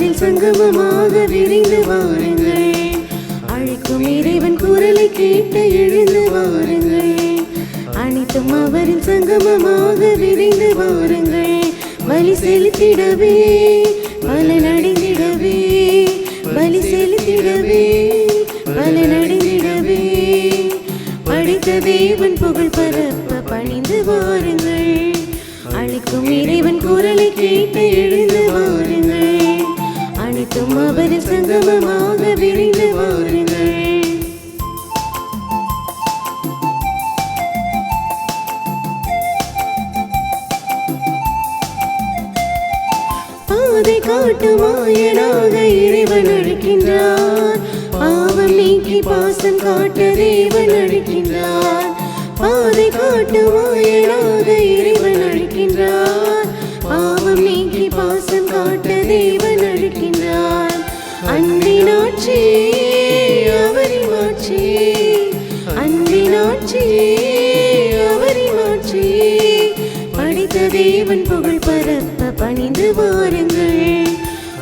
அவரில் சங்கமமாக விரைந்து வாருங்கள். அழைக்கும் இறைவன் குரலை கேட்டு எழுந்து வாருங்கள். அனைத்தும் அவரில் சங்கமமாக விரைந்து வாருங்கள். பலி செலுத்திடவே பலனடைந்திடவே, பலி செலுத்திடவே பலனடைந்திடவே, படைத்த தேவன் புகழ் பரப்ப பணிந்து வாருங்கள். அழைக்கும் இறைவன் குரலை கேட்டு எழுந்து வாருங்கள். அனைத்தும் அவரில் சங்கமமாக விரைந்து வாருங்கள். பாதை காட்டும் ஆயனாக இறைவன் அழைக்கின்றார். பாவம் நீக்கி பாசம் காட்ட தேவன் அழைக்கின்றார். பாதை காட்டும் ஆயனாக இறைவன் அழைக்கின்றார். பாவம் நீக்கி பாசம் காட்ட தேவன் அழைக்கின்றார். அன்பின் ஆட்சி அவரின் மாட்சி, அன்பின் ஆட்சி அவரின் மாட்சி, படைத்த தேவன் புகழ் பரப்ப பணிந்து வாருங்கள்.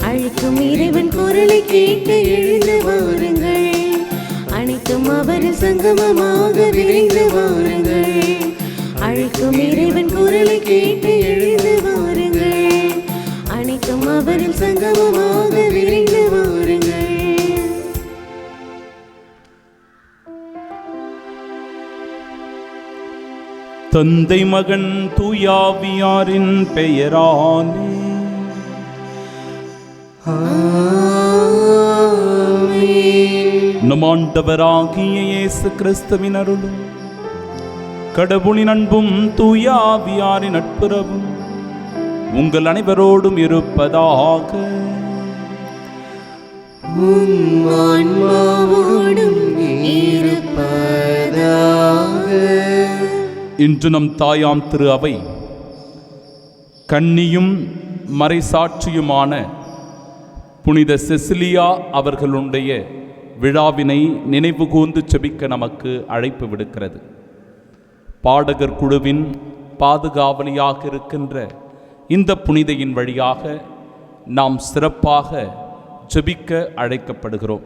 அழைக்கும் இறைவன் குரலை கேட்டு எழுந்து வாருங்கள். அனைத்தும் அவரில் சங்கமமாக விரைந்து வாருங்கள். அழைக்கும் இறைவன் குரலை கேட்டு எழுந்து வாருங்கள். அனைத்தும் அவரில் சங்கமமாக விரைந்து வாருங்கள். தந்தை மகன் தூயாவியாரின் பெயராலே நம் ஆண்டவராகிய இயேசு கிறிஸ்துவின் அருளும் கடவுளின் அன்பும் தூயாவியாரின் நட்புறவும் உங்கள் அனைவரோடும் இருப்பதாக. இன்று நம் தாயாம் திரு அவை கன்னியும் மறைசாட்சியுமான புனித செசிலியா அவர்களுடைய விழாவினை நினைவு கூர்ந்து செபிக்க நமக்கு அழைப்பு விடுக்கிறது. பாடகர் குழுவின் பாதுகாவலியாக இருக்கின்ற இந்த புனிதையின் வழியாக நாம் சிறப்பாக ஜெபிக்க அழைக்கப்படுகிறோம்.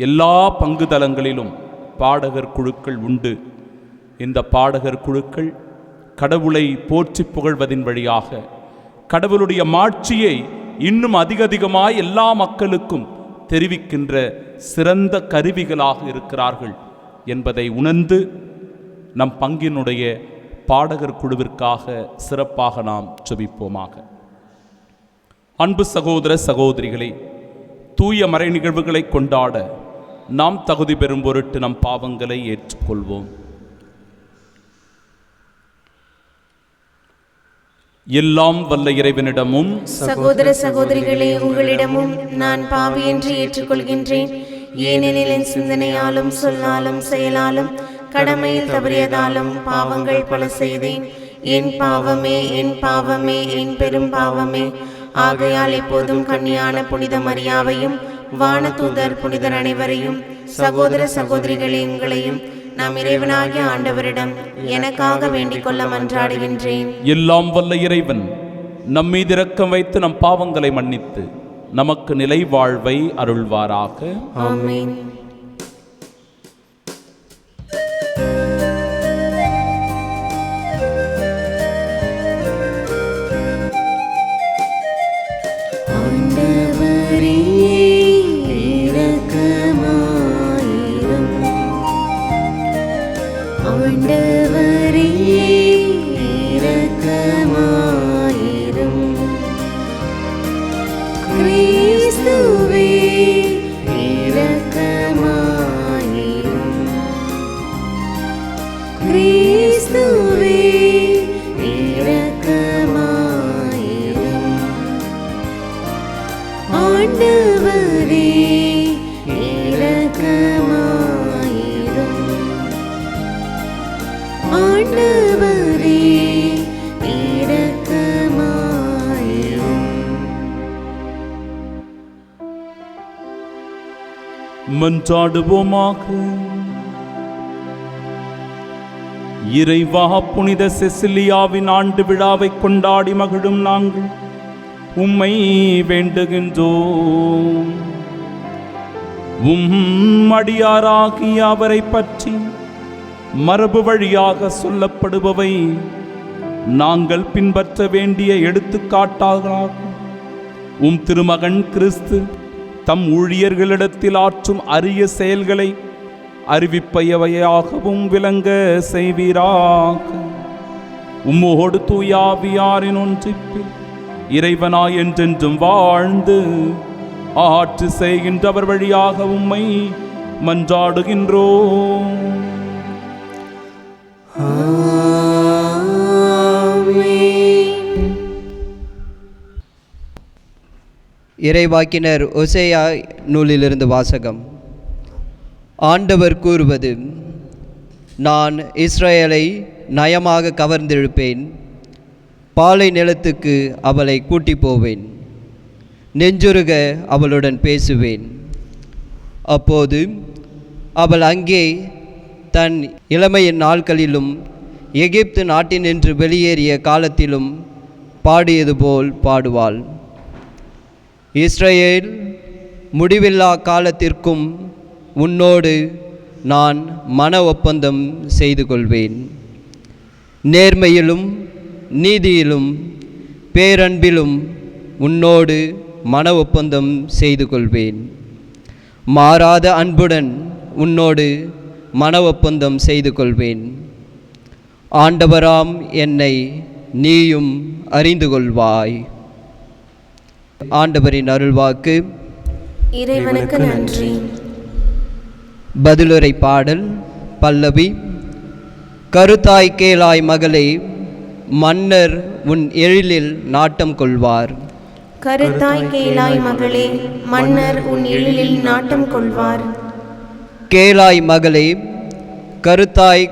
எல்லா பங்குதலங்களிலும் பாடகர் குழுக்கள் உண்டு. இந்த பாடகர் குழுக்கள் கடவுளை போற்றி புகழ்வதின் வழியாக கடவுளுடைய மாட்சியை இன்னும் அதிகமாய் எல்லா மக்களுக்கும் தெரிவிக்கின்ற சிறந்த கருவிகளாக இருக்கிறார்கள் என்பதை உணர்ந்து நம் பங்கினுடைய பாடகர் குழுவிற்காக சிறப்பாக நாம் ஜெபிப்போமாக. அன்பு சகோதர சகோதரிகளே, தூய மறை நிகழ்வுகளை கொண்டாட நாம் தகுதி பெறும் பொருட்டு நம் பாவங்களை ஏற்றுக்கொள்வோம். எல்லாம் வல்ல இறைவனிடமும் சகோதர சகோதரிகளே உங்களிடமும் நான் பாவி என்று ஏற்றுக்கொள்கின்றேன். ஏனெனில் என் சிந்தனையாலும் சொல்லாலும் செயலாலும் கடமையில் தவறியதாலும் பாவங்கள் பல செய்தேன். என் பாவமே என் பாவமே என் பெரும் பாவமே. ஆகையால் எப்போதும் கன்னியான புனித மரியாவையும் வானதூதர் புனிதர் அனைவரையும் சகோதர சகோதரிகளே உங்களையும் நாம் இறைவனாகிய ஆண்டவரிடம் எனக்காக வேண்டிக் கொள்ள மன்றாடுகின்றேன். எல்லாம் வல்ல இறைவன் நம்மீது இரக்கம் வைத்து நம் பாவங்களை மன்னித்து நமக்கு நிலை வாழ்வை அருள்வாராக. ஆமென். ஆண்டவரே இரக்கமாயிரும். ஆண்டவரே இரக்கமாயிரும். கிறிஸ்துவே இரக்கமாயிரும். கிறிஸ்துவே இரக்கமாயிரும். ஆண்டவரே இரக்கமாயிரும். ஆண்டவரே இரக்கமாயிரும். மன்றாடுவோமாக. இறைவா, புனித செசிலியாவின் ஆண்டு விழாவை கொண்டாடி மகிழும் நாங்கள் உம்மை வேண்டுகின்றோம். அடியாராகிய அவரை பற்றி மரபு வழியாக சொல்லப்படுபவை நாங்கள் பின்பற்ற வேண்டிய எடுத்துக்காட்டாகும். திருமகன் கிறிஸ்து தம் ஊழியர்களிடத்தில் ஆற்றும் அரிய செயல்களை அறிவிப்பவையாகவும் விளங்க செய்வீராக. உம்மோடு தூயாவியாரின் ஒன்றிப்பில் இறைவனாய் என்றென்றும் வாழ்ந்து ஆட்சி செய்கின்றவர் வழியாக உம்மை மன்றாடுகின்றோம். இறைவாக்கினர் ஒசேயா நூலிலிருந்து வாசகம். ஆண்டவர் கூறுவது: நான் இஸ்ரவேலை நயமாக கவர்ந்தெழுப்பேன், பாலை நிலத்துக்கு அவளை கூட்டி போவேன், நெஞ்சுருக அவளுடன் பேசுவேன். அப்போது அவள் அங்கே தன் இளமையின் நாட்களிலும் எகிப்து நாட்டினின்று வெளியேறிய காலத்திலும் பாடியது போல் பாடுவாள். இஸ்ரவேல், முடிவில்லா காலத்திற்கும் உன்னோடு நான் மன ஒப்பந்தம் செய்து கொள்வேன். நேர்மையிலும் நீதியிலும் பேரன்பிலும் உன்னோடு மன ஒப்பந்தம் செய்து கொள்வேன். மாறாத அன்புடன் உன்னோடு மன ஒப்பந்தம் செய்து கொள்வேன். ஆண்டவராம் என்னை நீயும் அறிந்து கொள்வாய். ஆண்டவரின் அருள்வாக்கு. இறைவனுக்கு நன்றி. பதிலுரை பாடல். பல்லவி. கருத்தாய் கேளாய் மகளே, மன்னர் உன் எழிலில் நாட்டம் கொள்வார். கருத்தாய் கேளாய் மகளே, மன்னர் உன் எழிலில் நாட்டம் கொள்வார். கேளாய் மகளே, கருத்தாய்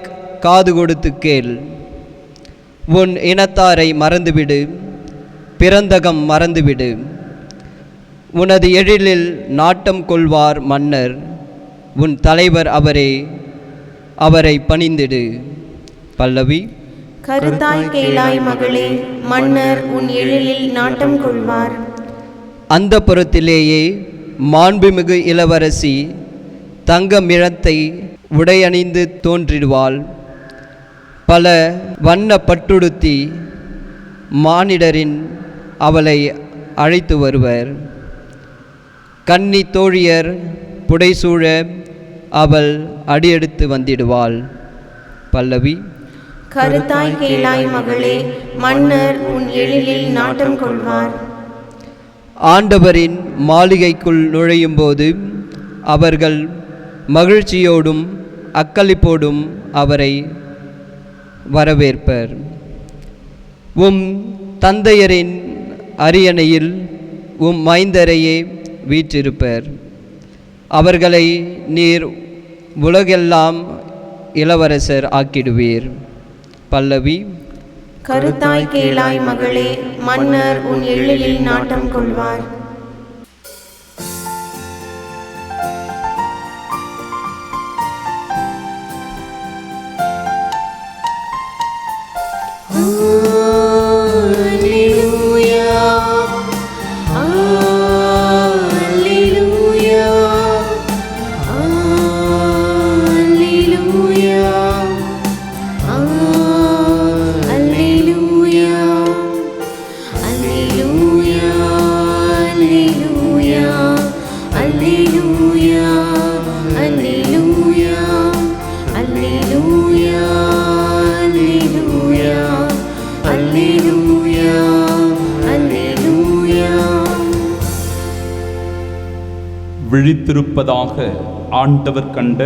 காது கொடுத்து கேள். உன் இனத்தாரை மறந்துவிடு, பிறந்தகம் மறந்துவிடு. உனது எழிலில் நாட்டம் கொள்வார் மன்னர், உன் தலைவர் அவரே, அவரை பணிந்திடு. பல்லவி. கருத்தாய் கேளாய் மகளே, மன்னர் உன் எழிலில் நாட்டம் கொள்வார். அந்த புறத்திலேயே மாண்புமிகு இளவரசி தங்கமிழத்தை உடையணிந்து தோன்றிடுவாள். பல வண்ண பட்டுடுத்தி மானிடரின் அவளை அழைத்து வருவர். கன்னி தோழியர் புடைசூழ அவள் அடியெடுத்து வந்திடுவாள். பல்லவி. கருத்தாய் கேளாய் மகளே, மன்னர் உன் எழிலில் நாட்டம் கொள்வார். ஆண்டவரின் மாளிகைக்குள் நுழையும்போது அவர்கள் மகிழ்ச்சியோடும் அக்களிப்போடும் அவரை வரவேற்பர். தந்தையரின் அரியணையில் மைந்தரையே வீற்றிருப்பர். அவர்களை நீர் உலகெல்லாம் இளவரசர் ஆக்கிடுவீர். பல்லவி. கருத்தாய் கேளாய் மகளே, மன்னர் உன் எழிலில் நாட்டம் கொள்வார். விழித்திருப்பதாக ஆண்டவர் கண்ட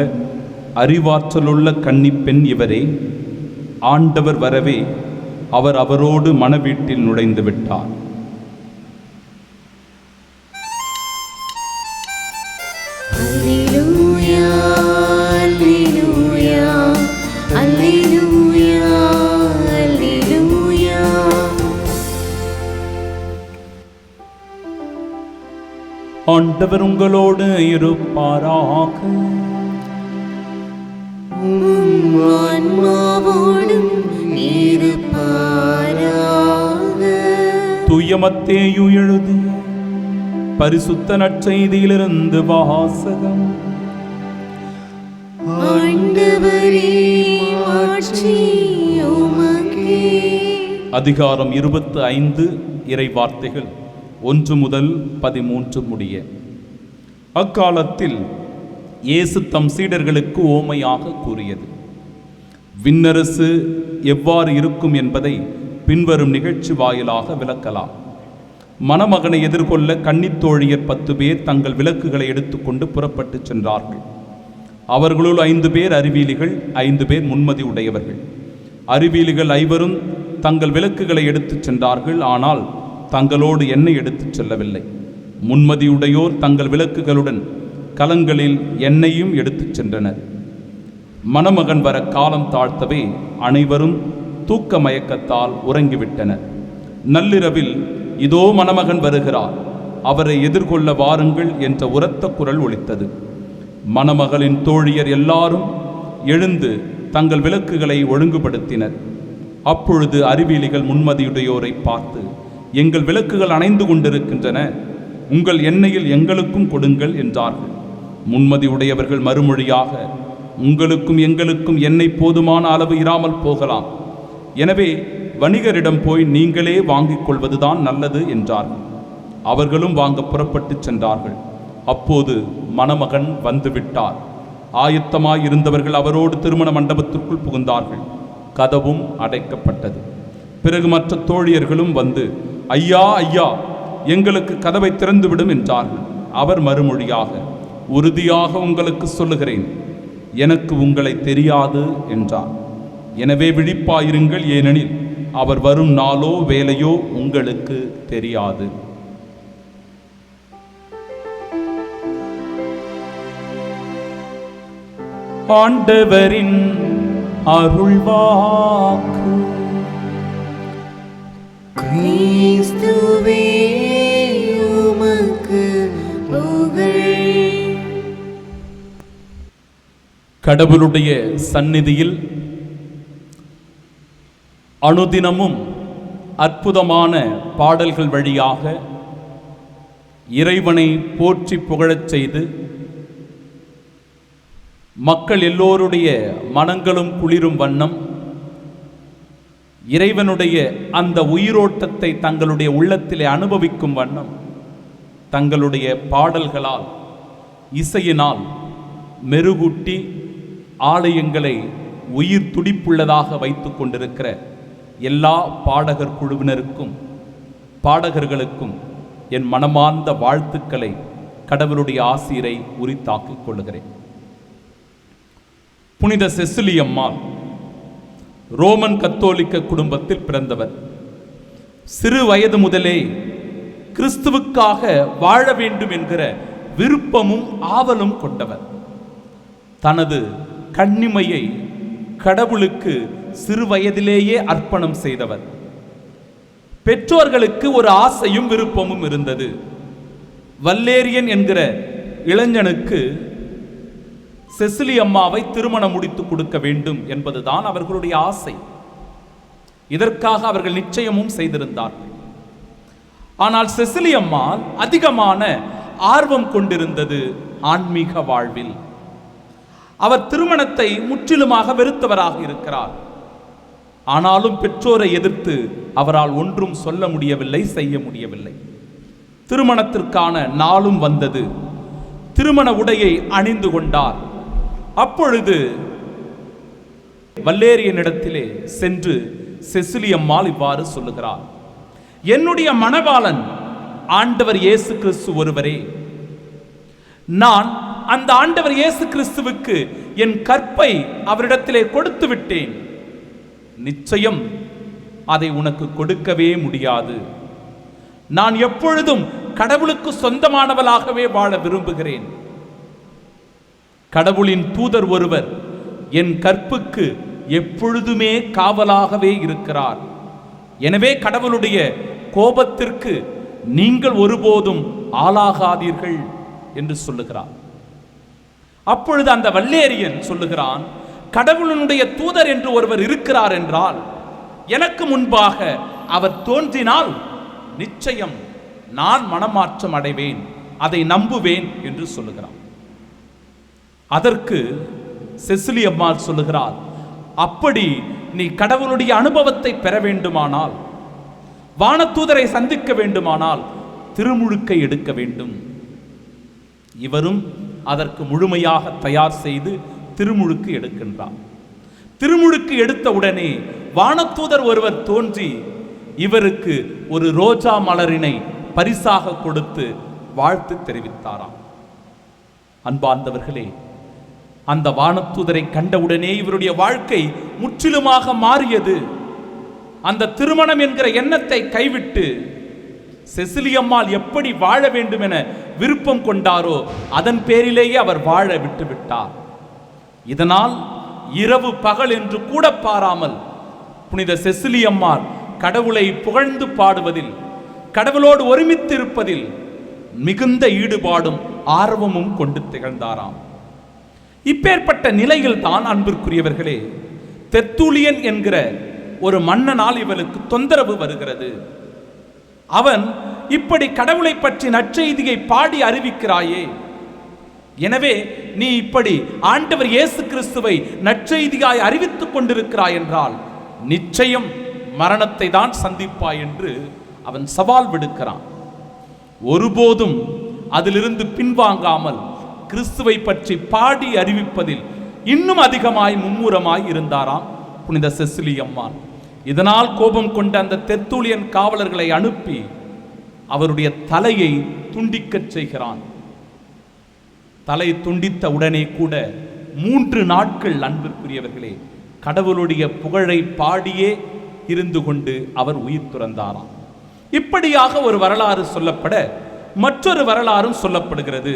அறிவாற்றலுள்ள கன்னிப்பெண் இவரே. ஆண்டவர் வரவே அவர் அவரோடு மணவீட்டில் நுழைந்து விட்டார். ஆண்டவர் உங்களோடு இருப்பாராக. ஆன்மாவோடும் இருப்பாராக. தூய மத்தேயு எழுதிய பரிசுத்த நற்செய்தியிலிருந்து வாசகம். ஆண்டவரே, மாட்சி உமக்கே. அதிகாரம் 25, இறை வார்த்தைகள் 1 முதல் 13 முடிய. அக்காலத்தில் இயேசு தம் சீடர்களுக்கு ஓமையாக கூறியது. விண்ணரசு எவ்வாறு இருக்கும் என்பதை பின்வரும் நிகழ்ச்சி வாயிலாக விளக்கலாம். மணமகனை எதிர்கொள்ள கன்னித்தோழியர் 10 பேர் தங்கள் விளக்குகளை எடுத்துக்கொண்டு புறப்பட்டு சென்றார்கள். அவர்களுள் 5 பேர் அறிவியலிகள், 5 பேர் முன்மதி உடையவர்கள். அறிவியலிகள் 5 தங்கள் விளக்குகளை எடுத்துச் சென்றார்கள், ஆனால் தங்களோடு எண்ணெய் எடுத்துச் செல்லவில்லை. முன்மதியுடையோர் தங்கள் விளக்குகளுடன் கலங்களில் எண்ணெயும் எடுத்துச் சென்றனர். மணமகன் வர காலம் தாழ்த்தவே அனைவரும் தூக்க மயக்கத்தால் உறங்கிவிட்டனர். நள்ளிரவில், இதோ மணமகன் வருகிறார், அவரை எதிர்கொள்ள வாருங்கள் என்ற உரத்த குரல் ஒலித்தது. மணமகளின் தோழியர் எல்லாரும் எழுந்து தங்கள் விளக்குகளை ஒழுங்குபடுத்தினர். அப்பொழுது அறிவியலிகள் முன்மதியுடையோரை பார்த்து, எங்கள் விளக்குகள் அணைந்து கொண்டிருக்கின்றன, உங்கள் எண்ணெயில் எங்களுக்கும் கொடுங்கள் என்றார்கள். முன்மதியுடையவர்கள் மறுமொழியாக, உங்களுக்கும் எங்களுக்கும் எண்ணெய் போதுமான அளவு இராமல் போகலாம், எனவே வணிகரிடம் போய் நீங்களே வாங்கிக் கொள்வதுதான் நல்லது என்றார்கள். அவர்களும் வாங்க புறப்பட்டு சென்றார்கள். அப்போது மணமகன் வந்துவிட்டார். ஆயத்தமாயிருந்தவர்கள் அவரோடு திருமண மண்டபத்திற்குள் புகுந்தார்கள். கதவும் அடைக்கப்பட்டது. பிறகு மற்ற தோழியர்களும் வந்து, ஐயா ஐயா, எங்களுக்கு கதவை திறந்துவிடும் என்றார்கள். அவர் மறுமொழியாக, உறுதியாக உங்களுக்கு சொல்லுகிறேன், எனக்கு உங்களை தெரியாது என்றார். எனவே விழிப்பாயிருங்கள், ஏனெனில் அவர் வரும் நாளோ வேலையோ உங்களுக்கு தெரியாது. ஆண்டவரின் அருள்வாக்கு. கிறிஸ்துவே, உமக்கு புகழ். கடவுளுடைய சந்நிதியில் அனுதினமும் அற்புதமான பாடல்கள் வழியாக இறைவனை போற்றி புகழச் செய்து மக்கள் எல்லோருடைய மனங்களும் குளிரும் வண்ணம் இறைவனுடைய அந்த உயிரோட்டத்தை தங்களுடைய உள்ளத்திலே அனுபவிக்கும் வண்ணம் தங்களுடைய பாடல்களால், இசையினால் மெருகூட்டி ஆலயங்களை உயிர் துடிப்புள்ளதாக வைத்து கொண்டிருக்கிற எல்லா பாடகர் குழுவினருக்கும் பாடகர்களுக்கும் என் மனமார்ந்த வாழ்த்துக்களை, கடவுளுடைய ஆசீரை உரித்தாக்கிக் கொள்கிறேன். புனித செசிலி அம்மாள் ரோமன் கத்தோலிக்க குடும்பத்தில் பிறந்தவர். சிறு வயது முதலே கிறிஸ்துவுக்காக வாழ வேண்டும் என்கிற விருப்பமும் ஆவலும் கொண்டவர். தனது கன்னிமையை கடவுளுக்கு சிறு வயதிலேயே அர்ப்பணம் செய்தவர். பெற்றோர்களுக்கு ஒரு ஆசையும் விருப்பமும் இருந்தது. வல்லேரியன் என்கிற இளைஞனுக்கு செசிலி அம்மாவை திருமணம் முடித்து கொடுக்க வேண்டும் என்பதுதான் அவர்களுடைய ஆசை. இதற்காக அவர்கள் நிச்சயமும் செய்திருந்தார்கள். ஆனால் செசிலி அம்மாள் அதிகமான ஆர்வம் கொண்டிருந்தது ஆன்மீக வாழ்வில். அவர் திருமணத்தை முற்றிலுமாக வெறுத்தவராக இருக்கிறார். ஆனாலும் பெற்றோரை எதிர்த்து அவரால் ஒன்றும் சொல்ல முடியவில்லை, செய்ய முடியவில்லை. திருமணத்திற்கான நாளும் வந்தது. திருமண உடையை அணிந்து கொண்டார். அப்பொழுது வல்லேரியனிடத்திலே சென்று செசிலி அம்மாள் இவ்வாறு சொல்லுகிறார், என்னுடைய மணவாளன் ஆண்டவர் இயேசு கிறிஸ்து ஒருவரே. நான் அந்த ஆண்டவர் இயேசு கிறிஸ்துவுக்கு என் கற்பை அவரிடத்திலே கொடுத்து விட்டேன். நிச்சயம் அதை உனக்கு கொடுக்கவே முடியாது. நான் எப்பொழுதும் கடவுளுக்கு சொந்தமானவளாகவே வாழ விரும்புகிறேன். கடவுளின் தூதர் ஒருவர் என் கற்புக்கு எப்பொழுதுமே காவலாகவே இருக்கிறார். எனவே கடவுளுடைய கோபத்திற்கு நீங்கள் ஒருபோதும் ஆளாகாதீர்கள் என்று சொல்லுகிறார். அப்பொழுது அந்த வல்லேரியன் சொல்லுகிறான், கடவுளுடைய தூதர் என்று ஒருவர் இருக்கிறார் என்றால் எனக்கு முன்பாக அவர் தோன்றினால் நிச்சயம் நான் மனமாற்றம் அடைவேன், அதை நம்புவேன் என்று சொல்லுகிறான். அதற்கு செசிலி அம்மாள் சொல்லுகிறார், அப்படி நீ கடவுளுடைய அனுபவத்தை பெற வேண்டுமானால், வானதூதரை சந்திக்க வேண்டுமானால் திருமுழுக்கை எடுக்க வேண்டும். இவரும் அதற்கு முழுமையாக தயார் செய்து திருமுழுக்கு எடுக்கின்றார். திருமுழுக்கு எடுத்த உடனே வானதூதர் ஒருவர் தோன்றி இவருக்கு ஒரு ரோஜா மலரினை பரிசாக கொடுத்து வாழ்த்து தெரிவித்தாராம். அன்பார்ந்தவர்களே, அந்த வானதூதரை கண்டவுடனே இவருடைய வாழ்க்கை முற்றிலுமாக மாறியது. அந்த திருமணம் என்கிற எண்ணத்தை கைவிட்டு செசிலி அம்மாள் எப்படி வாழ வேண்டும் என விருப்பம் கொண்டாரோ அதன் பேரிலேயே அவர் வாழ விட்டுவிட்டார். இதனால் இரவு பகல் என்று கூட பாராமல் புனித செசிலி அம்மாள் கடவுளை புகழ்ந்து பாடுவதில், கடவுளோடு ஒருமித்து இருப்பதில் மிகுந்த ஈடுபாடும் ஆர்வமும் கொண்டு திகழ்ந்தாராம். இப்பேற்பட்ட நிலையில் தான் அன்பிற்குரியவர்களே, தெர்த்துலியன் என்கிற ஒரு மன்னனால் இவளுக்கு தொந்தரவு வருகிறது. அவன் இப்படி கடவுளை பற்றி நற்செய்தியை பாடி அறிவிக்கிறாயே, எனவே நீ இப்படி ஆண்டவர் இயேசு கிறிஸ்துவை நற்செய்தியாய் அறிவித்துக் கொண்டிருக்கிறாய் என்றால் நிச்சயம் மரணத்தை தான் சந்திப்பாய் என்று அவன் சவால் விடுக்கிறான். ஒருபோதும் அதிலிருந்து பின்வாங்காமல் கிறிஸ்துவை பற்றி பாடி அறிவிப்பதில் இன்னும் அதிகமாய் மும்முரமாய் இருந்தாராம் புனித செசிலி அம்மாள். இதனால் கோபம் கொண்ட அந்த தெர்த்துலியன் காவலர்களை அனுப்பி அவருடைய தலையை துண்டிக்கச் செய்கிறான். தலை துண்டித்த உடனே கூட 3 நாட்கள் அன்பிற்குரியவர்களே கடவுளுடைய புகழை பாடியே இருந்து கொண்டு அவர் உயிர் துறந்தாராம். இப்படியாக ஒரு வரலாறு சொல்லப்பட மற்றொரு வரலாறும் சொல்லப்படுகிறது.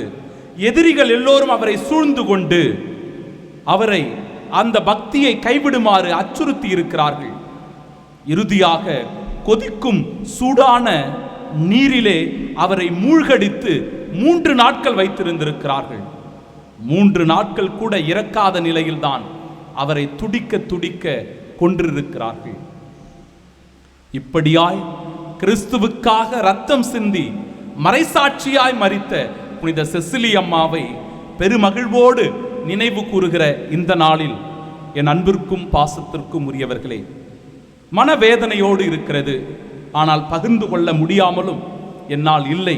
எதிரிகள் எல்லோரும் அவரை சூழ்ந்து கொண்டு அவரை அந்த பக்தியை கைவிடுமாறு அச்சுறுத்தி இருக்கிறார்கள். இறுதியாக கொதிக்கும் சூடான நீரிலே அவரை மூழ்கடித்து 3 நாட்கள் வைத்திருந்திருக்கிறார்கள். 3 நாட்கள் கூட இறக்காத நிலையில்தான் அவரை துடிக்க துடிக்க கொன்றிருக்கிறார்கள். இப்படியாய் கிறிஸ்துவுக்காக ரத்தம் சிந்தி மறைசாட்சியாய் மரித்த புனித செசிலி அம்மாவை பெருமகிழ்வோடு நினைவு கூறுகிற இந்த நாளில் என் அன்பிற்கும் பாசத்திற்கும் உரியவர்களே, மனவேதனையோடு இருக்கிறது. ஆனால் பகிர்ந்து கொள்ள முடியாமலும் என்னால் இல்லை.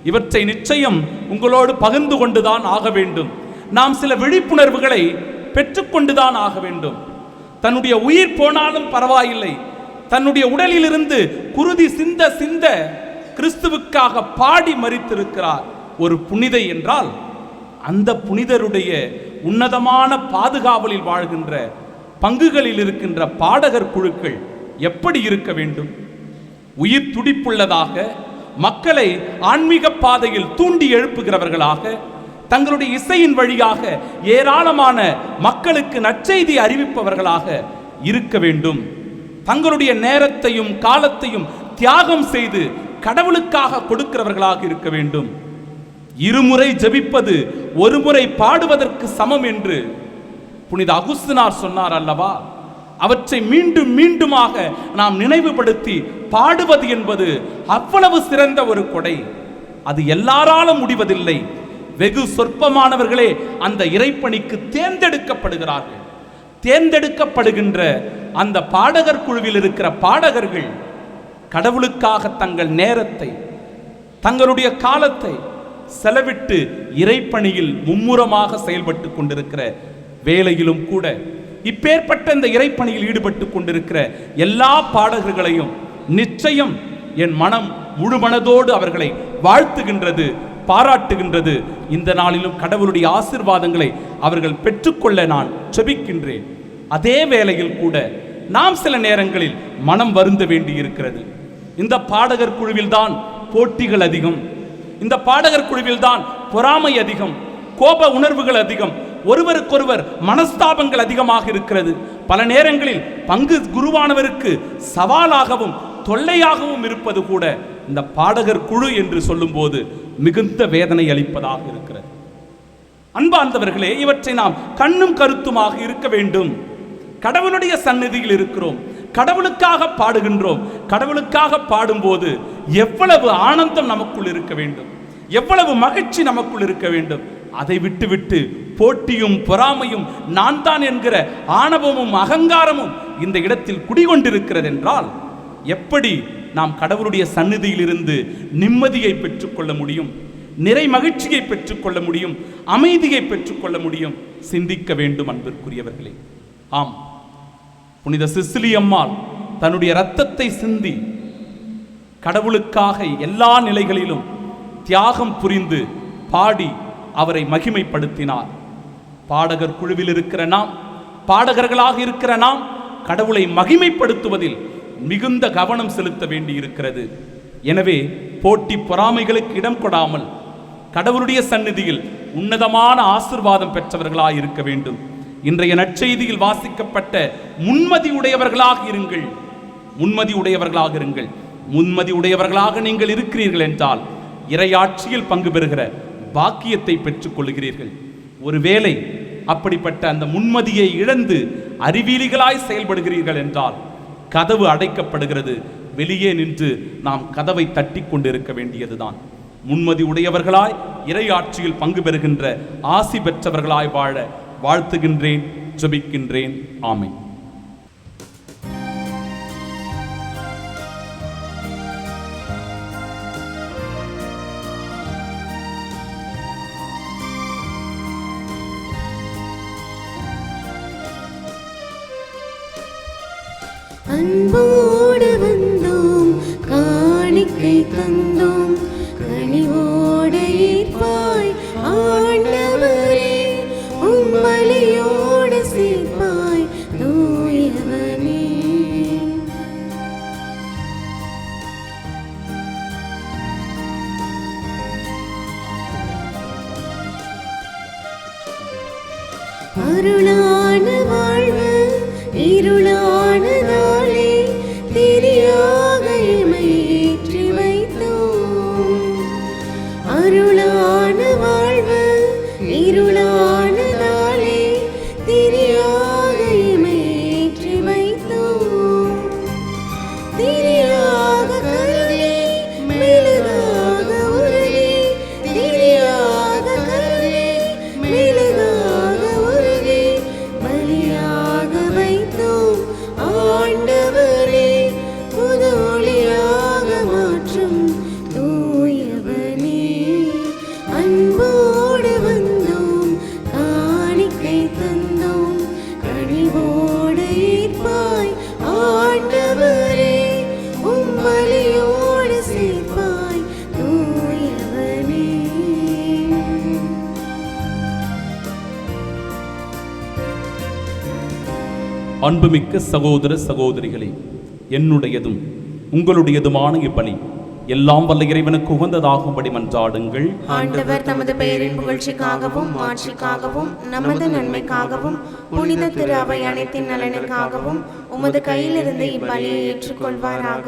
இவற்றை நிச்சயம் உங்களோடு பகிர்ந்து கொண்டுதான் ஆக வேண்டும். நாம் சில விழிப்புணர்வுகளை பெற்றுக்கொண்டுதான் ஆக வேண்டும். தன்னுடைய உயிர் போனாலும் பரவாயில்லை, தன்னுடைய உடலிலிருந்து குருதி சிந்த சிந்த கிறிஸ்துவுக்காக பாடி மரித்திருக்கிறார் ஒரு புனிதை என்றால், அந்த புனிதருடைய உன்னதமான பாதுகாவலில் வாழ்கின்ற பங்குகளில் இருக்கின்ற பாடகர் குழுக்கள் எப்படி இருக்க வேண்டும்? உயிர் துடிப்புள்ளதாக, மக்களை ஆன்மீக பாதையில் தூண்டி எழுப்புகிறவர்களாக, தங்களுடைய இசையின் வழியாக ஏராளமான மக்களுக்கு நற்செய்தி அறிவிப்பவர்களாக இருக்க வேண்டும். தங்களுடைய நேரத்தையும் காலத்தையும் தியாகம் செய்து கடவுளுக்காக கொடுக்கிறவர்களாக இருக்க வேண்டும். இருமுறை ஜெபிப்பது ஒரு முறை பாடுவதற்கு சமம் என்று புனித அகுஸ்தினார் சொன்னார் அல்லவா? அவற்றை மீண்டும் மீண்டுமாக நாம் நினைவுபடுத்தி பாடுவது என்பது அவ்வளவு சிறந்த ஒரு கொடை. அது எல்லாராலும் முடிவதில்லை. வெகு சொற்பமானவர்களே அந்த இறைப்பணிக்கு தேர்ந்தெடுக்கப்படுகிறார்கள். தேர்ந்தெடுக்கப்படுகின்ற அந்த பாடகர் குழுவில் இருக்கிற பாடகர்கள் கடவுளுக்காக தங்கள் நேரத்தை, தங்களுடைய காலத்தை செலவிட்டு இறைப்பணியில் மும்முரமாக செயல்பட்டு கொண்டிருக்கிற வேளையிலும் கூட இப்பேற்பட்ட இந்த இறைப்பணியில் ஈடுபட்டு கொண்டிருக்கிற எல்லா பாடகர்களையும் நிச்சயம் என் மனம் முழு மனதோடு அவர்களை வாழ்த்துகின்றது, பாராட்டுகின்றது. இந்த நாளிலும் கடவுளுடைய ஆசீர்வாதங்களை அவர்கள் பெற்றுக்கொள்ள நான் செபிக்கின்றேன். அதே வேளையில் கூட நாம் சில நேரங்களில் மனம் வருந்த வேண்டி இருக்கிறது. இந்த பாடகர் குழுவில் தான் போட்டிகள் அதிகம், இந்த பாடகர் குழுவில் தான் பொறாமை அதிகம், கோப உணர்வுகள் அதிகம், ஒருவருக்கொருவர் மனஸ்தாபங்கள் அதிகமாக இருக்கிறது. பல நேரங்களில் பங்கு குருவானவருக்கு சவாலாகவும் தொல்லையாகவும் இருப்பது கூட இந்த பாடகர் குழு என்று சொல்லும்போது மிகுந்த வேதனை அளிப்பதாக இருக்கிறது. அன்பார்ந்தவர்களே, இவற்றை நாம் கண்ணும் கருத்துமாக இருக்க வேண்டும். கடவுளுடைய சந்நிதியில் இருக்கிறோம், கடவுளுக்காக பாடுகின்றோம். கடவுளுக்காக பாடும்போது எவ்வளவு ஆனந்தம் நமக்குள் இருக்க வேண்டும், எவ்வளவு மகிழ்ச்சி நமக்குள் இருக்க வேண்டும். அதை விட்டுவிட்டு போட்டியும் பொறாமையும் நான் தான் என்கிற ஆணவமும் அகங்காரமும் இந்த இடத்தில் குடிகொண்டிருக்கிறது என்றால் எப்படி நாம் கடவுளுடைய சந்நிதியில் இருந்து நிம்மதியை பெற்றுக்கொள்ள முடியும், நிறை மகிழ்ச்சியை பெற்றுக்கொள்ள முடியும், அமைதியை பெற்றுக்கொள்ள முடியும்? சிந்திக்க வேண்டும் அன்பிற்குரியவர்களே. ஆம், புனித சிசிலி அம்மாள் தன்னுடைய இரத்தத்தை சிந்தி கடவுளுக்காக எல்லா நிலைகளிலும் தியாகம் புரிந்து பாடி அவரை மகிமைப்படுத்தினார். பாடகர் குழுவில் இருக்கிற நாம், பாடகர்களாக இருக்கிற நாம் கடவுளை மகிமைப்படுத்துவதில் மிகுந்த கவனம் செலுத்த வேண்டி இருக்கிறது. எனவே போட்டி பொறாமைகளுக்கு இடம் கொடாமல் கடவுளுடைய சந்நிதியில் உன்னதமான ஆசீர்வாதம் பெற்றவர்களாக இருக்க வேண்டும். இன்றைய நற்செய்தியில் வாசிக்கப்பட்ட முன்மதி உடையவர்களாக இருங்கள், முன்மதி உடையவர்களாக இருங்கள். முன்மதி உடையவர்களாக நீங்கள் இருக்கிறீர்கள் என்றால் இறையாட்சியில் பங்கு பெறுகிற பாக்கியத்தை பெற்றுக் கொள்கிறீர்கள். ஒருவேளை அப்படிப்பட்ட அந்த முன்மதியை இழந்து அறிவியலிகளாய் செயல்படுகிறீர்கள் என்றால் கதவு அடைக்கப்படுகிறது. வெளியே நின்று நாம் கதவை தட்டி கொண்டிருக்க வேண்டியதுதான். முன்மதி உடையவர்களாய் இறையாட்சியில் பங்கு பெறுகின்ற ஆசி பெற்றவர்களாய் வாழ வாழ்த்துகின்றேன், ஜெபிக்கின்றேன். ஆமென். அன்போடு வந்தோம், காணிக்கை தந்தோம், கனிவோடு ஈர்ப்பாய் ஆண்டவரே, உம்மலியோடு சேர்ப்பாய் தூயவனே. அருளான வாழ்வு இருளான நாளே திரியாக எமை ஏற்றி வைத்தோம். அருளான வாழ்வு இருளான நாளே திரியாக எமை ஏற்றி வைத்தோம். திரியாக கருளே மெழுகாக உருகி, திரியாக கருளே மெழுகாக உருகி பலியாக வைத்தோம். ஆண்டவரே, புது ஒளியாக மாற்றும் தூயவனே, அன்போடு வந்தோம், காணிக்கை தந்தோம், கனிவோடு ஈர்ப்பாய் ஆண்டவரே, உம்மலியோடு சேர்ப்பாய் தூயவனே. அன்புமிக்க சகோதர சகோதரிகளே, என்னுடையதும் உங்களுடையதுமான இப்பலி எல்லாம் வல்ல இறைவனுக்கு உகந்ததாகும்படி மன்றாடுங்கள். ஆண்டவர் தமது பெயரின் புகழ்ச்சிக்காகவும் மாட்சிக்காகவும் நமது நன்மைக்காகவும் புனித திரு அவை அனைத்தின் நலனுக்காகவும் உமது கையிலிருந்து இப்பலியை ஏற்றுக்கொள்வாராக.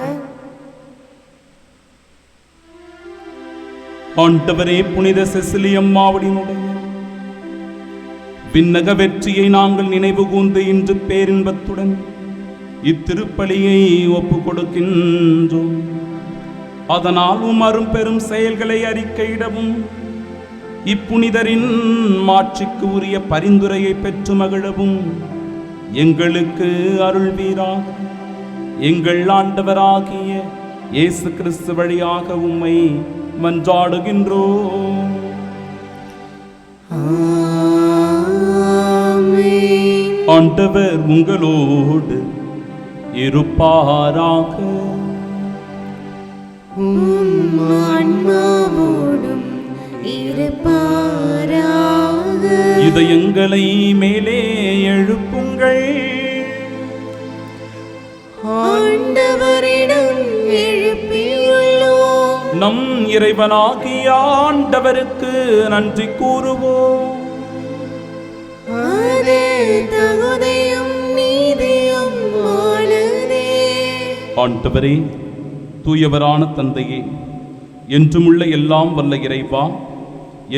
ஆண்டவரே, புனித சிசிலி அம்மாவடினுடைய விண்ணக வெற்றியை நாங்கள் நினைவு கூர்ந்து இன்று பேரின்பத்துடன் இத்திருப்பலியை ஒப்புக் கொடுக்கின்றோம். அதனால் அரும் பெரும் செயல்களை அறிக்கையிடவும் இப்புனிதரின் மாட்சிக்கு உரிய பரிந்துரையை பெற்று மகிழவும் எங்களுக்கு அருள்வீராக. எங்கள் ஆண்டவராகிய இயேசு கிறிஸ்து வழியாக உம்மை மன்றாடுகின்றோம். ஆண்டவர் உங்களோடு இருப்பாராக. ஆன்மாவோடும் இருப்பாராக. இதயங்களை மேலே எழுப்புங்கள். ஆண்டவரிடம் எழுப்பியுள்ளோம். நம் இறைவனாகிய ஆண்டவருக்கு நன்றி கூறுவோம். அது தகுதியும் நீதியும் ஆனதே. ஆண்டவரே, தூயவரான தந்தையே, என்றுமுள்ள எல்லாம் வல்ல இறைவா,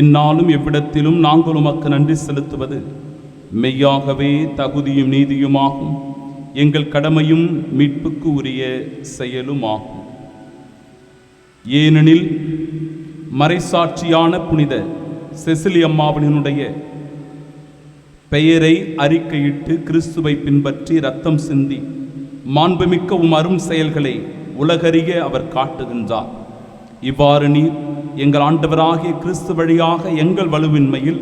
என்னாலும் எவ்விடத்திலும் நாங்கள் உமக்கு நன்றி செலுத்துவது மெய்யாகவே தகுதியும் நீதியுமாகும். எங்கள் கடமையும் மீட்புக்கு உரிய செயலுமாகும். ஏனெனில் மறைசாட்சியான புனித செசிலி அம்மாவினுடைய பெயரை அறிக்கையிட்டு கிறிஸ்துவை பின்பற்றி இரத்தம் சிந்தி மாண்புமிக்க அரும் செயல்களை உலகறிய அவர் காட்டுகின்றார். இவ்வாறு நீர் எங்கள் ஆண்டவராகிய கிறிஸ்து வழியாக எங்கள் வலுவின்மையில்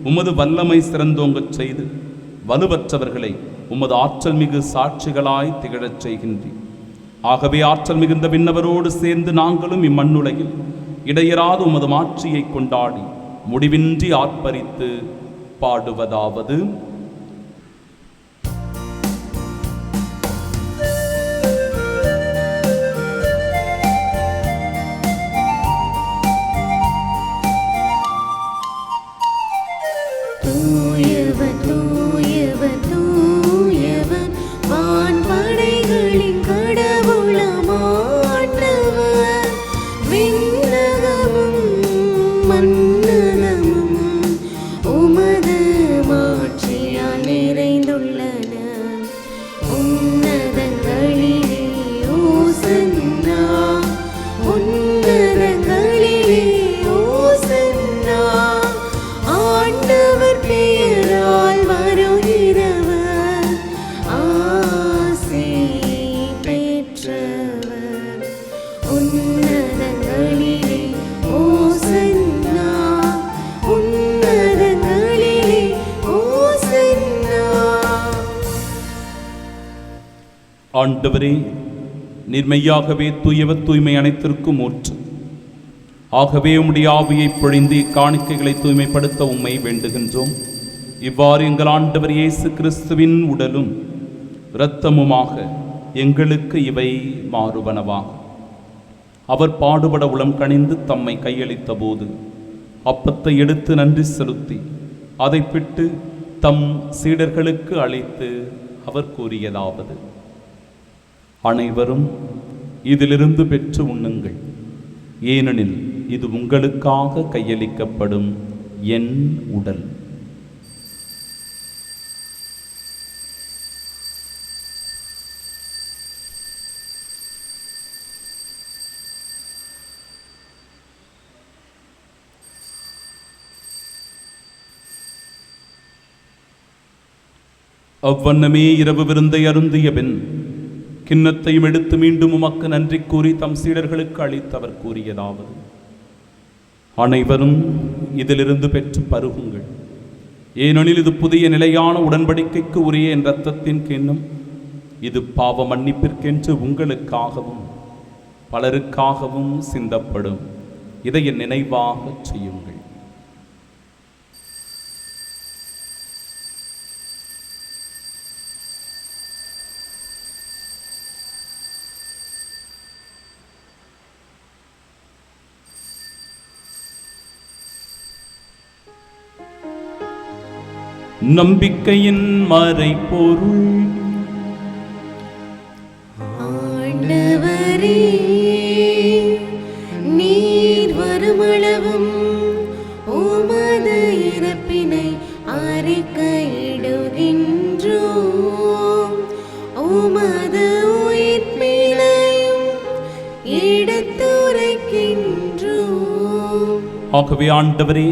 உமது வல்லமை சிறந்தோங்கச் செய்து வலுவற்றவர்களை உமது ஆற்றல் மிகு சாட்சிகளாய் திகழச் செய்கின்றீர். ஆகவே ஆற்றல் மிகுந்த விண்ணவரோடு சேர்ந்து நாங்களும் இம்மண்ணுலகில் இடையராது உமது மாட்சியை கொண்டாடி முடிவின்றி ஆர்ப்பரித்து பாடுவதாவது: ஆண்டவரே, நிர்மையாகவே தூயவர் தூய்மை அனைத்திற்கும் ஊற்று. ஆகவே உம்முடைய ஆவியை பொழிந்து காணிக்கைகளை தூய்மைப்படுத்த உம்மை வேண்டுகின்றோம். இவ்வாறு எங்கள் ஆண்டவர் இயேசு கிறிஸ்துவின் உடலும் இரத்தமுமாக எங்களுக்கு இவை மாறுபனவாகும். அவர் பாடுபட உளம் கனிந்து தம்மை கையளித்த போது அப்பத்தை எடுத்து நன்றி செலுத்தி அதை பிட்டு தம் சீடர்களுக்கு அளித்து அவர் கூறியதாவது: அனைவரும் இதிலிருந்து பெற்று உண்ணுங்கள், ஏனெனில் இது உங்களுக்காக கையளிக்கப்படும் என் உடல். அவ்வண்ணமே இரவு விருந்தை அருந்திய பின் கிண்ணத்தையும் எடுத்து மீண்டும் உமக்கு நன்றி கூறி தம் சீடர்களுக்கு அளித்தவர் கூறியதாவது: அனைவரும் இதிலிருந்து பெற்று பருகுங்கள், ஏனெனில் இது புதிய நிலையான உடன்படிக்கைக்கு உரிய என் இரத்தத்தின் கிண்ணம். இது பாவ மன்னிப்பிற்கென்று உங்களுக்காகவும் பலருக்காகவும் சிந்தப்படும். இதை என் நினைவாக செய்யுங்கள். நம்பிக்கையின் மறைபொருள். ஆண்டவரே, நீர் வருமளவும் உமது இறப்பினை அறிக்கையிடுகின்றோம், உமது உயிர்ப்பினையும் எடுத்துரைக்கின்றோம். ஆகவே ஆண்டவரே,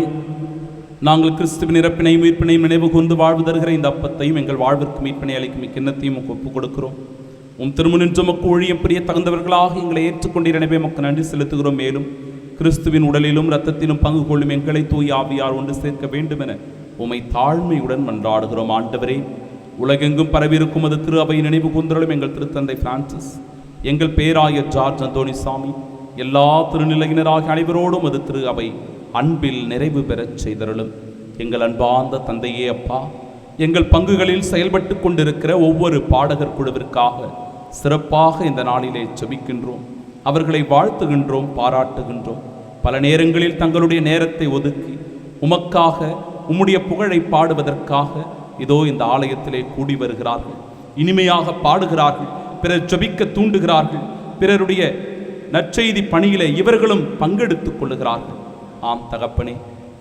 நாங்கள் கிறிஸ்துவின் இறப்பினையும் மீட்பினையும் நினைவு கூர்ந்து வாழ்வு தருகிற இந்த அப்பத்தையும் எங்கள் வாழ்விற்கு மீட்பினை அளிக்கும் இக்கிண்ணத்தையும் ஒப்புக் கொடுக்கிறோம். உம் திருமுனின்று மக்கு ஊழியம் பிரிய தகுந்தவர்களாக எங்களை ஏற்றுக்கொண்டீர். எனவே மக்கு நன்றி செலுத்துகிறோம். மேலும் கிறிஸ்துவின் உடலிலும் இரத்தத்திலும் பங்கு கொள்ளும் எங்களை தூய் ஆவியார் ஒன்று சேர்க்க வேண்டும் என உம்மை தாழ்மையுடன் மன்றாடுகிறோம். ஆண்டவரே, உலகெங்கும் பரவியிருக்கும் அது திரு அவை நினைவு கூர்ந்தருளும் எங்கள் திருத்தந்தை பிரான்சிஸ், எங்கள் பேராயர் ஜார்ஜ் அந்தோணிசாமி, எல்லா திருநிலையினராகிய அனைவரோடும் அது திரு அவை அன்பில் நிறைவு பெறச் செய்தருளும். எங்கள் அன்பார்ந்த தந்தையே, அப்பா, எங்கள் பங்குகளில் செயல்பட்டு கொண்டிருக்கிற ஒவ்வொரு பாடகர் குழுவிற்காக சிறப்பாக இந்த நாளிலே ஜெபிக்கின்றோம். அவர்களை வாழ்த்துகின்றோம், பாராட்டுகின்றோம். பல நேரங்களில் தங்களுடைய நேரத்தை ஒதுக்கி உமக்காக உம்முடைய புகழை பாடுவதற்காக இதோ இந்த ஆலயத்திலே கூடி வருகிறார்கள். இனிமையாக பாடுகிறார்கள், பிறர் ஜெபிக்க தூண்டுகிறார்கள். பிறருடைய நற்செய்தி பணியிலே இவர்களும் பங்கெடுத்துக் கொள்ளுகிறார்கள். ஆம் தகப்பனே,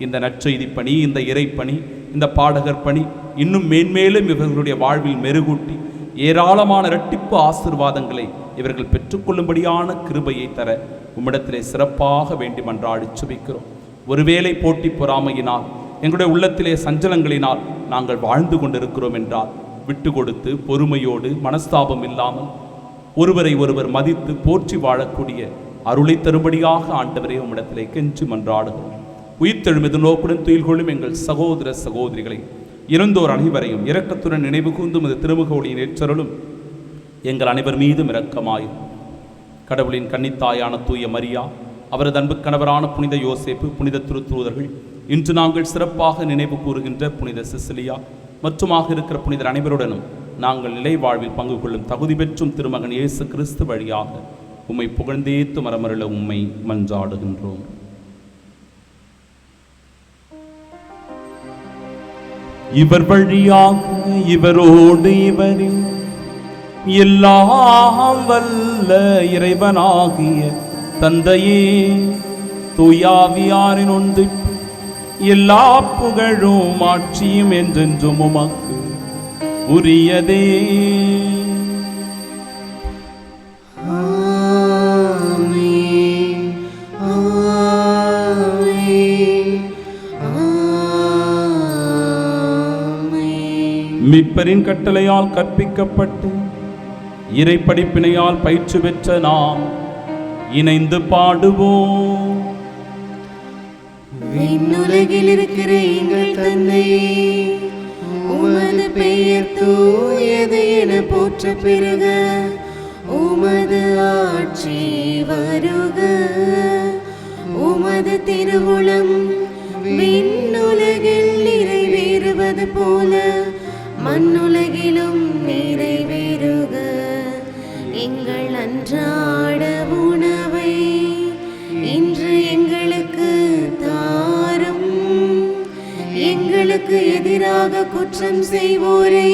இந்த நற்செய்தி பணி, இந்த இறைப்பணி, இந்த பாடகர் பணி இன்னும் மேன்மேலும் இவர்களுடைய வாழ்வில் மெருகூட்டி ஏராளமான இரட்டிப்பு ஆசீர்வாதங்களை இவர்கள் பெற்றுக்கொள்ளும்படியான கிருபையை தர உம்மிடத்திலே சிறப்பாக வேண்டி மன்றாடி சுபிக்கிறோம். ஒருவேளை போட்டி பொறாமையினால் எங்களுடைய உள்ளத்திலே சஞ்சலங்களினால் நாங்கள் வாழ்ந்து கொண்டிருக்கிறோம் என்றால் விட்டு கொடுத்து பொறுமையோடு மனஸ்தாபம் இல்லாமல் ஒருவரை ஒருவர் மதித்து போற்றி வாழக்கூடிய அருளை தரும்படியாக ஆண்டவரே உம்மிடத்திலே கெஞ்சி மன்றாடுகிறோம். உயிர்த்தெழுமெது நோக்குடன் துயில் கொள்ளும் எங்கள் சகோதர சகோதரிகளை இறந்தோர் அனைவரையும் இரக்கத்துடன் நினைவு கூர்ந்தும் இது திருமுகவுடைய ஏற்றருளும் எங்கள் அனைவர் மீதும் இரக்கமாயும். கடவுளின் கன்னித்தாயான தூய மரியா, அவரது அன்பு கணவரான புனித யோசேப்பு, புனித திருத்தூதர்கள், இன்று நாங்கள் சிறப்பாக நினைவு கூறுகின்ற புனித சிசிலியா மற்றுமாக இருக்கிற புனிதர் அனைவருடனும் நாங்கள் நிலை வாழ்வில் பங்கு கொள்ளும் தகுதி பெற்றும் திருமகன் இயேசு கிறிஸ்து வழியாக உம்மை புகழ்ந்தேத்து மரமருள உம்மை மன்றாடுகின்றோம். இவர் வழியாக இவரோடு இவரில் எல்லாம் வல்ல இறைவனாகிய தந்தையே, தூயாவியாரின் ஒன்றிப்பு எல்லா புகழும் ஆட்சியும் என்றென்றும் உமக்கு உரியதே. மீட்பரின் கட்டளையால் கற்பிக்கப்பட்டு இறை படிப்பினையால் பயிற்சி பெற்ற நாம் இணைந்து பாடுவோம். விண்ணுலகில் இருக்கிற எங்கள் தந்தையே, உமது பெயர் தூயது என போற்ற பெறுக. உமது ஆட்சி வருக. உமது திருவுளம் விண்ணுலகில் நிறைவேறுவது போல மண்ணுலகிலும் நிறைவேறுக. எங்கள் அன்றாட உணவை இன்று எங்களுக்கு தாரும். எங்களுக்கு எதிராக குற்றம் செய்வோரை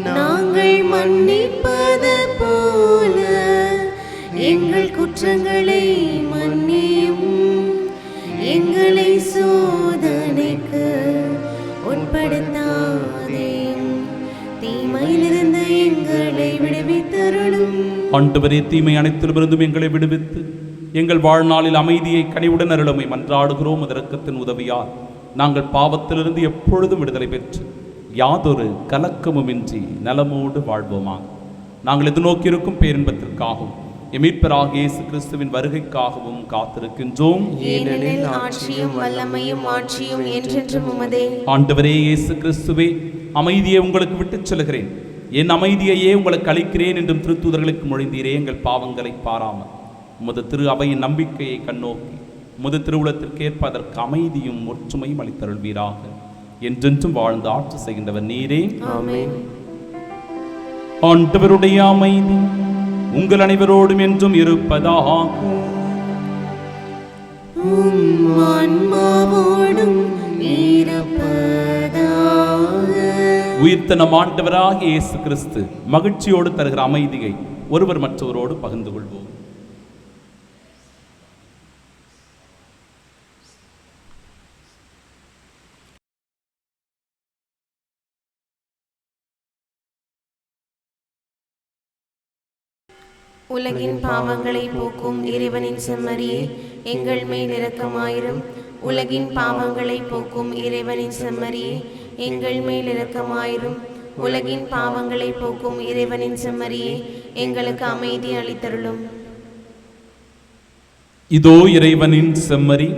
நாங்கள் மன்னிப்பது போல எங்கள் குற்றங்களை மன்னியும். எங்களை சோதனைக்கு உட்படுத்தாதேயும், தீமையிலிருந்து எங்களை விடுவித்தருளும். ஆண்டவரே, தீமை அனைத்திலிருந்தும் எங்களை விடுவித்து எங்கள் வாழ்நாளில் அமைதியை கனிவுடன் அருளுமை மன்றாடுகிறோம். இரக்கத்தின் உதவியால் நாங்கள் பாவத்திலிருந்து எப்பொழுதும் விடுதலை பெற்று யாதொரு கலக்கமுமின்றி நலமோடு வாழ்வோமாக. நாங்கள் எதிர்நோக்கியிருக்கும் பேரின்பத்திற்காகவும் மீட்பராகிய இயேசு கிறிஸ்துவின் வருகைக்காகவும் காத்திருக்கின்றோம். ஏனெனில் ஆட்சியும் வல்லமையும் ஆட்சியும் என்றென்றும் உமதே. ஆண்டவரே இயேசு கிறிஸ்துவே, அமைதியை உங்களுக்கு விட்டுச் செல்கிறேன், என் அமைதியையே உங்களுக்கு அளிக்கிறேன் என்றும் திருத்தூதர்களுக்கு மொழிந்தீரே. எங்கள் பாவங்களை பாராமல் உமது திரு அவையின் நம்பிக்கையை கண்ணோக்கி உமது திருவுளத்திற்கேற்ப அதற்கு அமைதியும் ஒற்றுமையும் அளித்தருள்வீராக. என்றென்றும் வாழ்ந்து ஆட்சி செய்கின்றவர் நீரே. ஆமென். ஆண்டவருடைய அமைதி உங்கள் அனைவரோடும் என்றும் இருப்பதாக. உயிர்த்த நம் ஆண்டவராகிய இயேசு கிறிஸ்து மகிழ்ச்சியோடு தருகிற அமைதியை ஒருவர் மற்றவரோடு பகிர்ந்து கொள்வோம். உலகின் பாவங்களை போக்கும் இறைவனின் செம்மறியே, எங்கள் மேல் இரக்கமாயிரும். உலகின் பாவங்களை போக்கும் இறைவனின் செம்மறியே, எங்கள் மேல் இரக்கமாயிரும். உலகின் பாவங்களை போக்கும் இறைவனின் செம்மறியே, எங்களுக்கு அமைதி அளித்தருளும். இதோ இறைவனின் செம்மறி,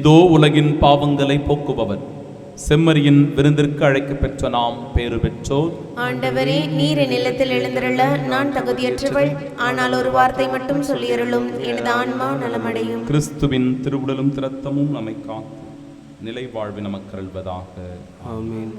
இதோ உலகின் பாவங்களை போக்குபவர். செம்மறியின் விருந்திற்கு அழைக்க பெற்ற நாம் பேறு பெற்றோர். ஆண்டவரே, நீர் என் இல்லத்தில் எழுந்திருள நான் தகுதியற்றவள். ஆனால் ஒரு வார்த்தை மட்டும் சொல்லியருளும், எனது ஆன்மா நலமடையும். கிறிஸ்துவின் திருவுடலும் திரத்தமும் நம்மை காத்து நிலை வாழ்வு நமக்கு அருள்வதாக. ஆமென்.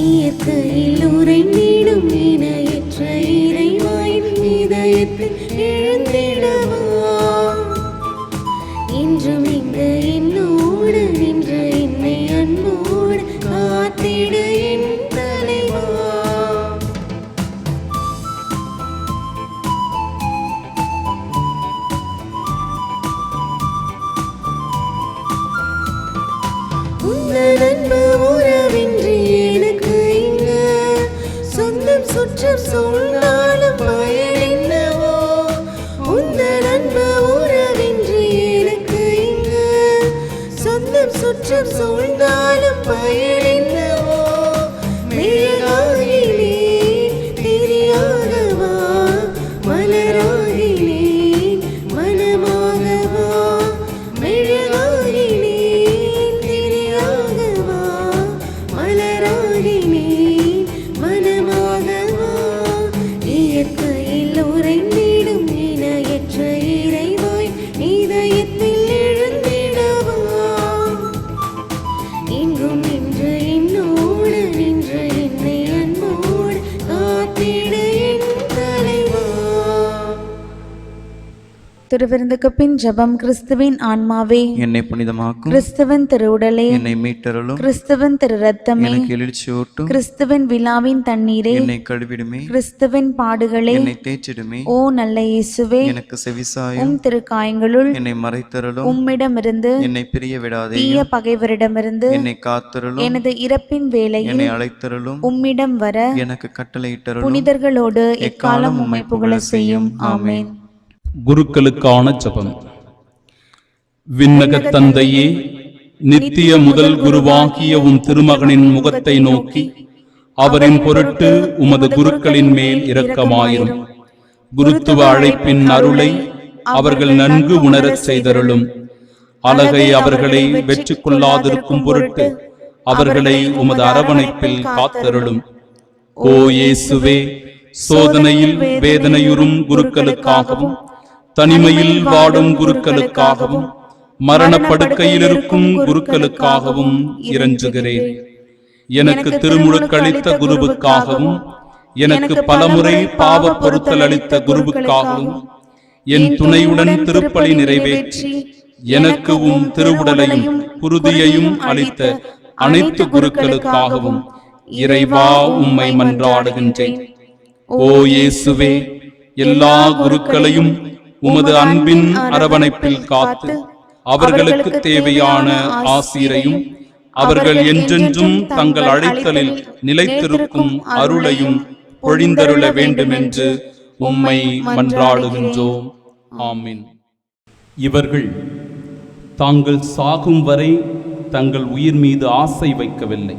இயற்கையில் உறைந்திடும் இணையற்ற இறைவாயின் இதயத்தில் எழுந்திடவா. இன்றும் இங்கு இன்னும் சுற்றம் சூழ்ந்தாலும் பயன் என்னவோ, உந்தன் அன்பு உறவின்றி எனக்கு இங்கு. சொந்தம் சுற்றம் சூழ்ந்தாலும் பயன் என்னவோ, மெழுகாகிலே திரியாகவா, மலராகிலே மனமாகவா, மெழுகாகிலே திரியாகவா, மலராகிலே மனமாகவா, இயற்கையில் உறைந்திடும் இணையற்ற இறைவாய் இதயத்தில் எழுந்திடவா, இங்கும் இன்று என்னோடு நின்று என்னை அன்போடு காத்திட என் தலைவா. திருவிருந்துக்கு பின் ஜெபம். கிறிஸ்துவின் ஆன்மாவே என்னை புனிதமாக்கும், கிறிஸ்துவின் திருவுடலே என்னை மீட்டருளும், கிறிஸ்துவின் திரு ரத்தமே எனக்கு எழுச்சியூட்டும், கிறிஸ்துவின் விழாவின் தண்ணீரே என்னை கழுவிடுமே, கிறிஸ்துவின் பாடுகளே என்னை தேய்ச்சிடுமே, ஓ நல்ல இயேசுவே எனக்கு செவிசாயும், உம் திருக்காயங்களுள் என்னை மறைத்தருளும், உம்மிடமிருந்து என்னை பிரிய விடாதே, தீய பகைவரிடமிருந்து என்னை காத்தருளும், எனது இறப்பின் வேளையில் என்னை அழைத்தருளும், உம்மிடம் வர எனக்கு கட்டளையிட்டருளும், புனிதர்களோடு எக்காலம் உம்மை புகழ செய்யும். ஆமென். குருக்களுக்கான ஜெபம். விண்ணகத் தந்தையே, நித்திய முதல் குருவாகிய உம் திருமகனின் முகத்தை நோக்கி அவரின் பொருட்டு உமது குருக்களின் மேல் இரக்கமாயிரும். குருத்துவ அழைப்பின் அருளை அவர்கள் நன்கு உணரச் செய்தருளும். அழகை அவர்களை வெற்றி கொள்ளாதிருக்கும் பொருட்டு அவர்களை உமது அரவணைப்பில் காத்தருளும். ஓ இயேசுவே, சோதனையில் வேதனையுறும் குருக்களுக்காகவும், தனிமையில் வாடும் குருக்களுக்காகவும், மரணப்படுக்கையில் இருக்கும் குருக்களுக்காகவும் இறைஞ்சுகிறேன். எனக்கு திருமுழுக்களித்த குருவுக்காகவும், எனக்கு பலமுறை பாவ பொறுத்தல் அளித்த குருவுக்காகவும், என் துணையுடன் திருப்பலி நிறைவேற்றி எனக்கு உம் திருவுடலையும் குருதியையும் அளித்த அனைத்து குருக்களுக்காகவும் இறைவா உம்மை மன்றாடுகின்றேன். ஓ இயேசுவே, எல்லா குருக்களையும் உமது அன்பின் அரவணைப்பில் காத்து அவர்களுக்கு தேவையான ஆசீரையும் அவர்கள் என்றென்றும் தங்கள் அழைத்தலில் நிலைத்திருக்கும் அருளையும் பொழிந்தருள வேண்டுமென்று உம்மை மன்றாடுகின்றோம். ஆமீன். இவர்கள் தாங்கள் சாகும் வரை தங்கள் உயிர் மீது ஆசை வைக்கவில்லை.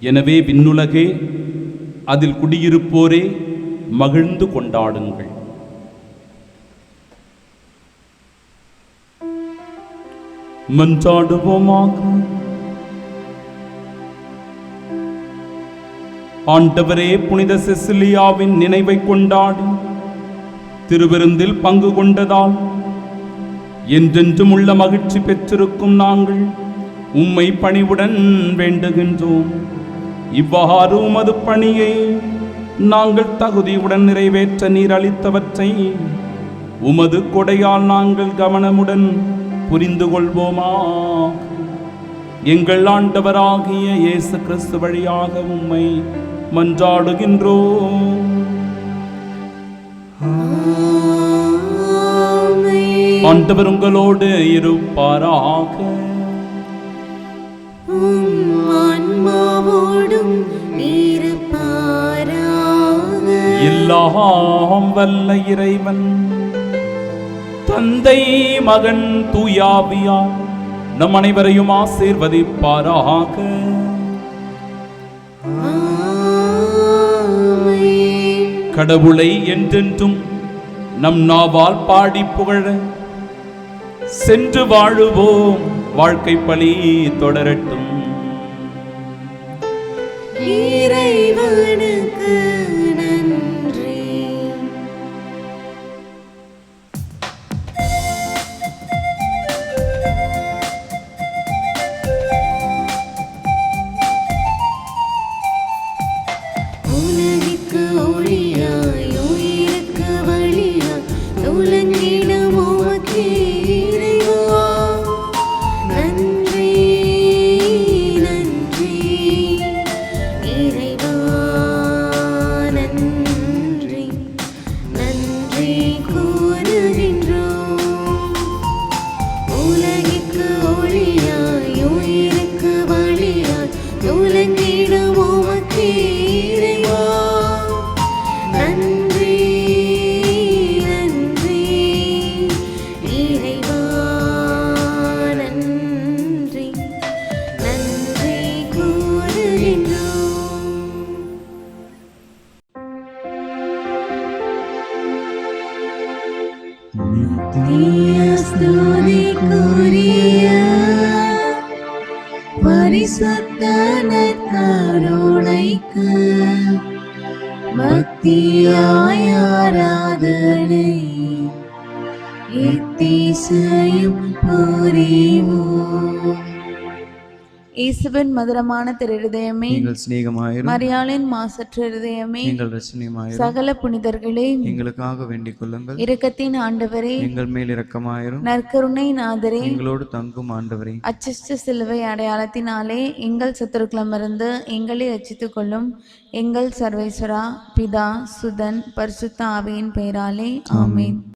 எனவே விண்ணுலகே, அதில் குடியிருப்போரே, மகிழ்ந்து கொண்டாடுங்கள். மன்றாடுவோமாக. ஆண்டவரே, புனித செசிலியாவின் நினைவை கொண்டாடி திருவிருந்தில் பங்கு கொண்டதால் என்றென்றும் உள்ள மகிழ்ச்சி பெற்றிருக்கும் நாங்கள் உம்மை பணிவுடன் வேண்டுகின்றோம். இவ்வாறு உமது பணியை நாங்கள் தகுதியுடன் நிறைவேற்ற நீர் அளித்தவற்றை உமது கொடையால் நாங்கள் கவனமுடன் புரிந்து கொள்வோமா. எங்கள் ஆண்டவராகிய இயேசு கிறிஸ்து வழியாக உம்மை மன்றாடுகின்றோம். ஆண்டவர் உங்களோடு இருப்பாராக. எல்லாம் வல்ல இறைவன் தந்தை, மகன், தூயாவியார் நம் அனைவரையும் ஆசீர்வதிப்பாராக. கடவுளை என்றென்றும் நம் நாவால் பாடி புகழ சென்று வாழுவோம். வாழ்க்கை பலி தொடரட்டும். இறைவனுக்கு நன்றி. உலகிற்கு ஒளியாய், உயிருக்கு வழியாய் உலகிடம் உமக்கே இறைவா நன்றி. ஸ்துதிக்குரிய பரிசுத்த நற்கருணைக்கு பக்தியாய் ஆராதனை எத்திசையும் புரிவோம். இயேசுவின் மதுரமான திருஹதயமே, எங்கள் சிநேகமாயிரும். மரியாளின் மாசற்ற இருதயமே, எங்கள் ரசனியமாயிரும். சகல புனிதர்களே, எங்களுக்காக வேண்டிக் கொள்ளுங்கள். இரக்கத்தின் ஆண்டவரே, எங்கள் மேல் இரக்கமாயிரும். நற்கருணை நாதரே, எங்களோடு தங்கும் ஆண்டவரே, அச்சிஷ்ட சிலுவை அடையாளத்தினாலே எங்கள் சத்துருக்களமிருந்து எங்களை ரட்சித்துக் கொள்ளும் எங்கள் சர்வேஸ்வரா, பிதா, சுதன், பரிசுத்த ஆவியின் பெயராலே ஆமென்.